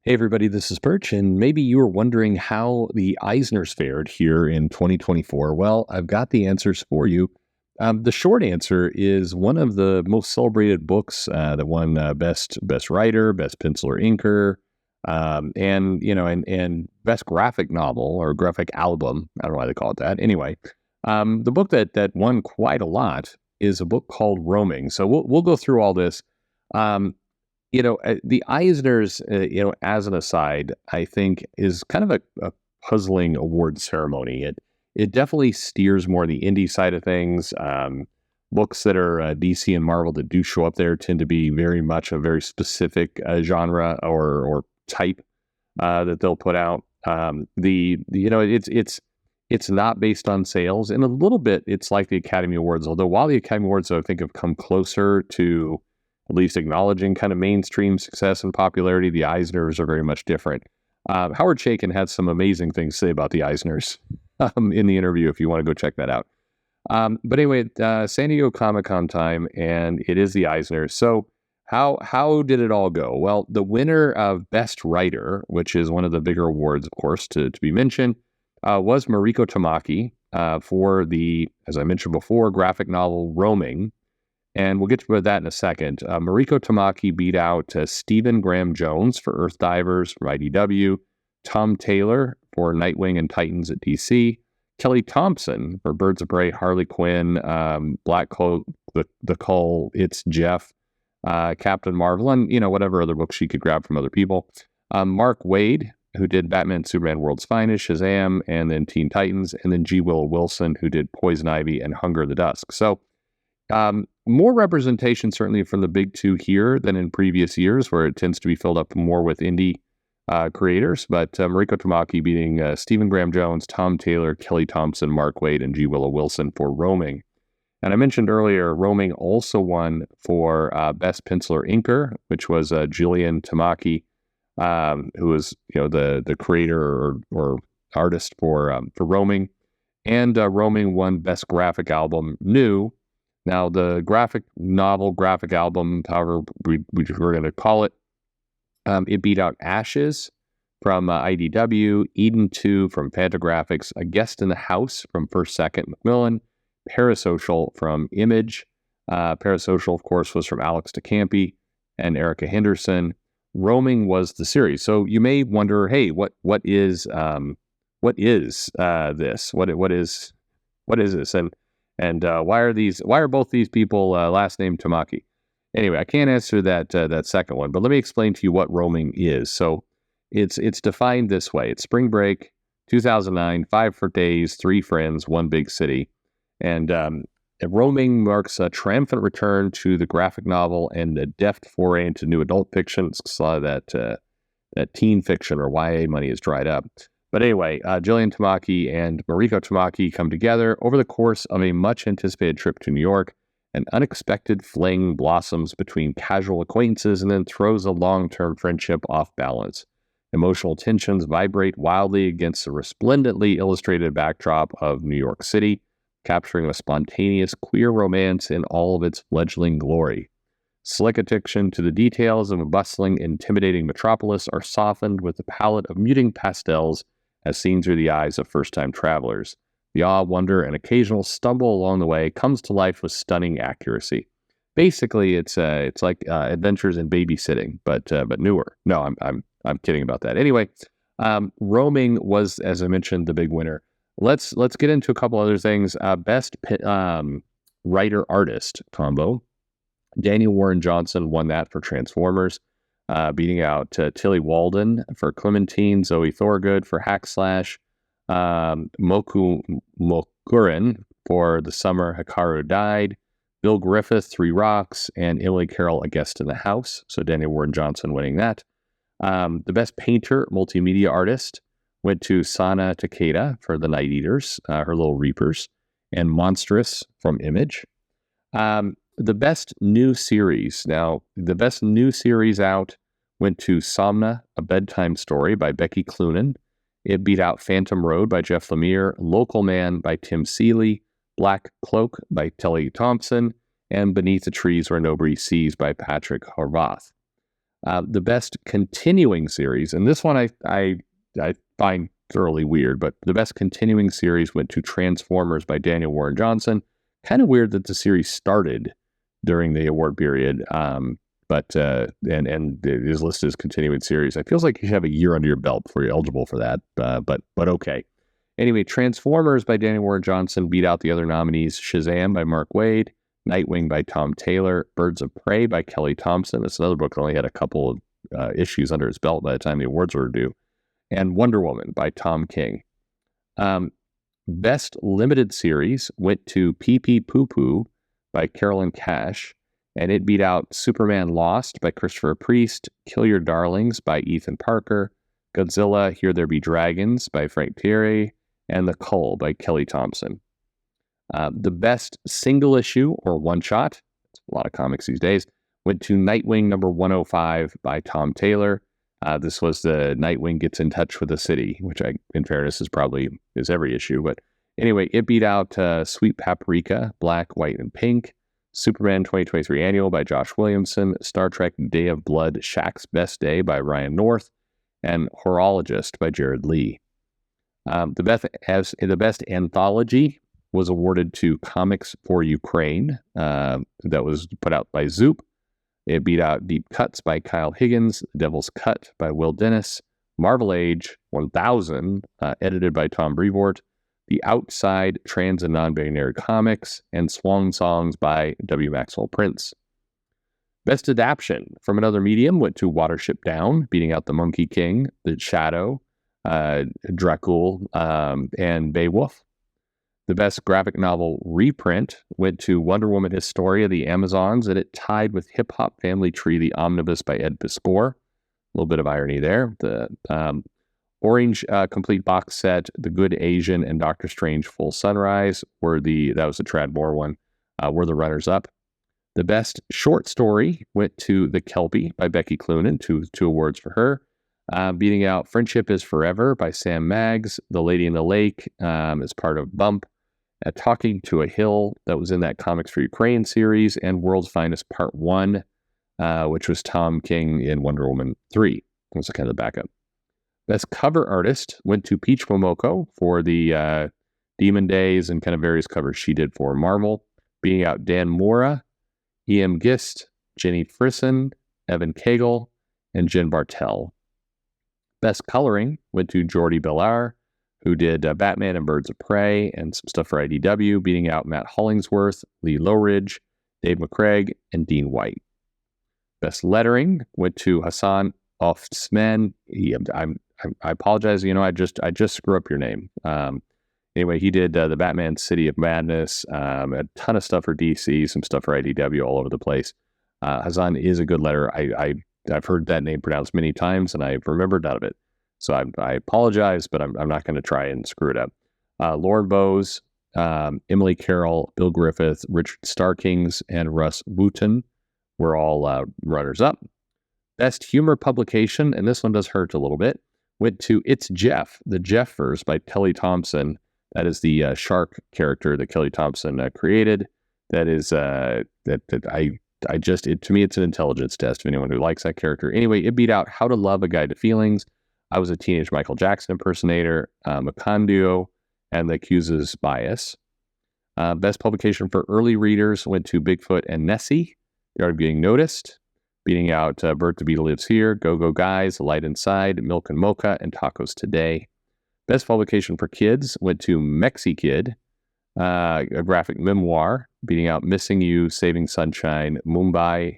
Hey everybody, this is Perch, and maybe you were wondering how the Eisners fared here in 2024. Well, I've got the answers for you. The short answer is one of the most celebrated books that won best writer, best penciler inker, and best graphic novel or graphic album. I don't know why they call it that. Anyway, the book that won quite a lot is a book called Roaming. So we'll go through all this. Um, the Eisners, as an aside, I think is kind of a puzzling award ceremony. It definitely steers more the indie side of things. Books that are DC and Marvel that do show up there tend to be very much a very specific genre or type that they'll put out. It's not based on sales, and a little bit it's like the Academy Awards. Although while the Academy Awards I think have come closer to at least acknowledging kind of mainstream success and popularity, the Eisners are very much different. Howard Chaykin had some amazing things to say about the Eisners in the interview, if you want to go check that out. But anyway, San Diego Comic-Con time, and it is the Eisners. So how did it all go? Well, the winner of Best Writer, which is one of the bigger awards, of course, to be mentioned, was Mariko Tamaki for the, as I mentioned before, graphic novel Roaming. And we'll get to that in a second. Mariko Tamaki beat out Stephen Graham Jones for Earth Divers from IDW, Tom Taylor for Nightwing and Titans at DC, Kelly Thompson for Birds of Prey, Harley Quinn, Black Cloak, the Cull, It's Jeff, Captain Marvel, and whatever other books she could grab from other people. Mark Waid, who did Batman, Superman, World's Finest, Shazam, and then Teen Titans, and then G. Willow Wilson, who did Poison Ivy and Hunger of the Dusk. So more representation certainly from the big two here than in previous years, where it tends to be filled up more with indie creators. But Mariko Tamaki beating Stephen Graham Jones, Tom Taylor, Kelly Thompson, Mark Waid, and G. Willow Wilson for Roaming. And I mentioned earlier, Roaming also won for Best Penciler Inker, which was Jillian Tamaki, who was the creator or artist for Roaming. And Roaming won Best Graphic Album New. Now, the graphic novel, graphic album, however we're going to call it, it beat out Ashes from IDW, Eden 2 from Fantagraphics, A Guest in the House from First Second Macmillan, Parasocial from Image. Parasocial, of course, was from Alex DeCampi and Erica Henderson. Roaming was the series. So you may wonder, hey, what is this? What is this? And why are both these people last name Tamaki? Anyway, I can't answer that second one, but let me explain to you what Roaming is. So it's defined this way. It's spring break, 2009, 5 days, 3 friends, 1 big city. And Roaming marks a triumphant return to the graphic novel and a deft foray into new adult fiction. It's a lot of that teen fiction or YA money is dried up. But anyway, Jillian Tamaki and Mariko Tamaki come together over the course of a much-anticipated trip to New York. An unexpected fling blossoms between casual acquaintances and then throws a long-term friendship off balance. Emotional tensions vibrate wildly against the resplendently illustrated backdrop of New York City, capturing a spontaneous queer romance in all of its fledgling glory. Slick attention to the details of a bustling, intimidating metropolis are softened with a palette of muting pastels as seen through the eyes of first-time travelers. The awe, wonder, and occasional stumble along the way comes to life with stunning accuracy. Basically, it's like Adventures in Babysitting, but newer. No, I'm kidding about that. Anyway, Roaming was, as I mentioned, the big winner. Let's get into a couple other things. Best writer-artist combo. Daniel Warren Johnson won that for Transformers, beating out Tilly Walden for Clementine, Zoe Thorgood for Hackslash, Moku Mokurin for The Summer Hikaru Died, Bill Griffith, 3 Rocks, and Emily Carroll, A Guest in the House. So Daniel Warren Johnson winning that. The best painter, multimedia artist, went to Sana Takeda for The Night Eaters, her little Reapers, and Monstrous from Image. The best new series. Now, the best new series out went to Somna, A Bedtime Story by Becky Cloonan. It beat out Phantom Road by Jeff Lemire, Local Man by Tim Seeley, Black Cloak by Telly Thompson, and Beneath the Trees Where Nobody Sees by Patrick Horvath. The best continuing series, and this one I find thoroughly weird, but the best continuing series went to Transformers by Daniel Warren Johnson. Kind of weird that the series started during the award period, but and it is listed as continuing series. It feels like you should have a year under your belt before you're eligible for that, but okay. Anyway, Transformers by Daniel Warren Johnson beat out the other nominees: Shazam by Mark Waid, Nightwing by Tom Taylor, Birds of Prey by Kelly Thompson. That's another book that only had a couple of issues under its belt by the time the awards were due. And Wonder Woman by Tom King. Best limited series went to Pee Pee Poo Poo by Carolyn Cash, and it beat out Superman Lost by Christopher Priest, Kill Your Darlings by Ethan Parker, Godzilla Here There Be Dragons by Frank Thierry, and The Cull by Kelly Thompson. The best single issue or one shot, a lot of comics these days, went to Nightwing number 105 by Tom Taylor. This was the Nightwing Gets in Touch with the City, which in fairness is every issue. But anyway, it beat out Sweet Paprika, Black, White, and Pink, Superman 2023 Annual by Josh Williamson, Star Trek Day of Blood, Shaq's Best Day by Ryan North, and Horologist by Jared Lee. The best anthology was awarded to Comics for Ukraine, that was put out by Zoop. It beat out Deep Cuts by Kyle Higgins, Devil's Cut by Will Dennis, Marvel Age 1000, edited by Tom Brevoort, The Outside Trans and Non-Binary Comics, and Swan Songs by W. Maxwell Prince. Best adaptation from another medium went to Watership Down, beating out The Monkey King, The Shadow, Dracul, and Beowulf. The best graphic novel reprint went to Wonder Woman Historia of the Amazons, and it tied with Hip Hop Family Tree, the Omnibus by Ed Piskor. A little bit of irony there. The Orange complete box set, The Good Asian, and Doctor Strange Full Sunrise that was the Trad Moore one, were the runners-up. The best short story went to The Kelpie by Becky Cloonan, two awards for her. Beating out Friendship is Forever by Sam Maggs, The Lady in the Lake as part of Bump, Talking to a Hill, that was in that Comics for Ukraine series, and World's Finest Part 1, which was Tom King in Wonder Woman 3. That was kind of the backup. Best cover artist went to Peach Momoko for the Demon Days and kind of various covers she did for Marvel, beating out Dan Mora, E.M. Gist, Jenny Frisson, Evan Cagle, and Jen Bartel. Best coloring went to Jordi Bellar, who did Batman and Birds of Prey and some stuff for IDW, beating out Matt Hollingsworth, Lee Lowridge, Dave McCraig, and Dean White. Best lettering went to Hassan Oftman. I apologize. I just screw up your name. Anyway, he did the Batman City of Madness, a ton of stuff for DC, some stuff for IDW all over the place. Hassan is a good letterer. I've heard that name pronounced many times, and I've remembered none of it. So I apologize, but I'm not going to try and screw it up. Lauren Bowes, Emily Carroll, Bill Griffith, Richard Starkings, and Russ Wooten were all runners-up. Best humor publication, and this one does hurt a little bit, went to It's Jeff, the Jeffverse by Kelly Thompson. That is the shark character that Kelly Thompson created. That is to me, it's an intelligence test of anyone who likes that character. Anyway, it beat out How to Love a Guide to Feelings, I Was a Teenage Michael Jackson Impersonator, Macondo, and The Accuser's Bias. Best publication for early readers went to Bigfoot and Nessie, They Are Getting Noticed, beating out Bert the Beetle Lives Here, Go Go Guys, Light Inside, Milk and Mocha, and Tacos Today. Best publication for kids went to Mexi Kid, a graphic memoir, beating out Missing You, Saving Sunshine, Mumbai,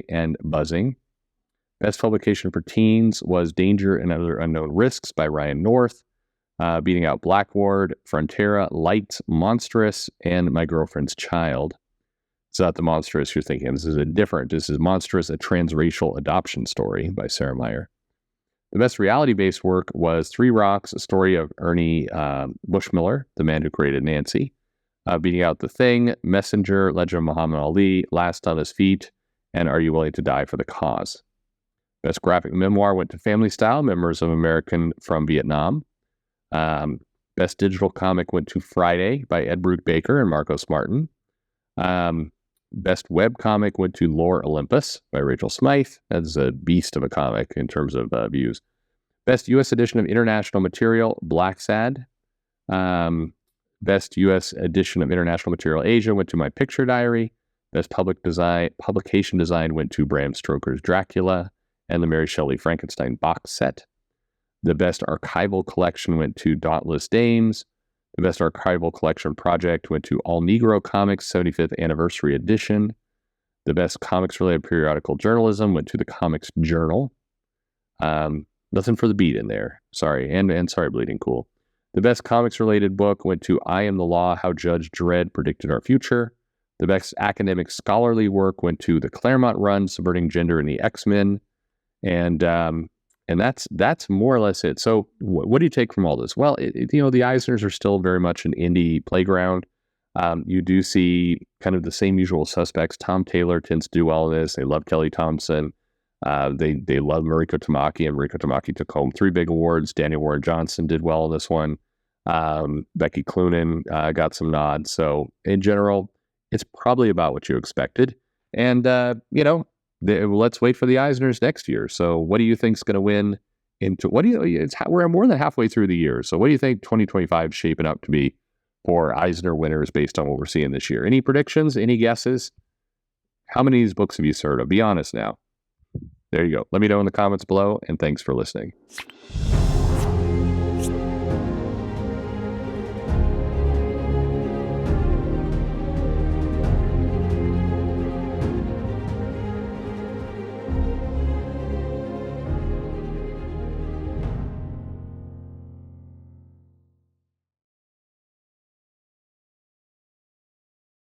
and Buzzing. Best publication for teens was Danger and Other Unknown Risks by Ryan North, beating out Blackward, Frontera, Light, Monstrous, and My Girlfriend's Child. It's not the Monstrous you're thinking. This is Monstrous, a transracial adoption story by Sarah Meyer. The best reality-based work was Three Rocks, a story of Ernie Bushmiller, the man who created Nancy, beating out The Thing, Messenger, Legend of Muhammad Ali, Last on His Feet, and Are You Willing to Die for the Cause? Best graphic memoir went to Family Style, Memoirs of American from Vietnam. Best digital comic went to Friday by Ed Bruce Baker and Marcos Martin. Best web comic went to Lore Olympus by Rachel Smythe. That's a beast of a comic in terms of views. Best U.S. edition of international material, Black Sad. Best U.S. edition of international material, Asia, went to My Picture Diary. Best publication design went to Bram Stoker's Dracula and the Mary Shelley Frankenstein box set. The best archival collection went to Dauntless Dames. The best archival collection project went to All Negro Comics 75th Anniversary Edition. The best comics-related periodical journalism went to the Comics Journal. Nothing for the beat in there. Sorry. And sorry, Bleeding Cool. The best comics-related book went to I Am the Law, How Judge Dredd Predicted Our Future. The best academic scholarly work went to the Claremont run, Subverting Gender in the X-Men. And that's more or less it. So what do you take from all this? Well, the Eisners are still very much an indie playground. You do see kind of the same usual suspects. Tom Taylor tends to do well in this. They love Kelly Thompson. They love Mariko Tamaki, and Mariko Tamaki took home 3 big awards. Daniel Warren Johnson did well in this one. Becky Cloonan got some nods. So in general, it's probably about what you expected. And, let's wait for the Eisners next year. So what do you think is going to win we're more than halfway through the year. So what do you think 2025 is shaping up to be for Eisner winners based on what we're seeing this year? Any predictions? Any guesses? How many of these books have you heard of? Be honest now. There you go. Let me know in the comments below, and thanks for listening.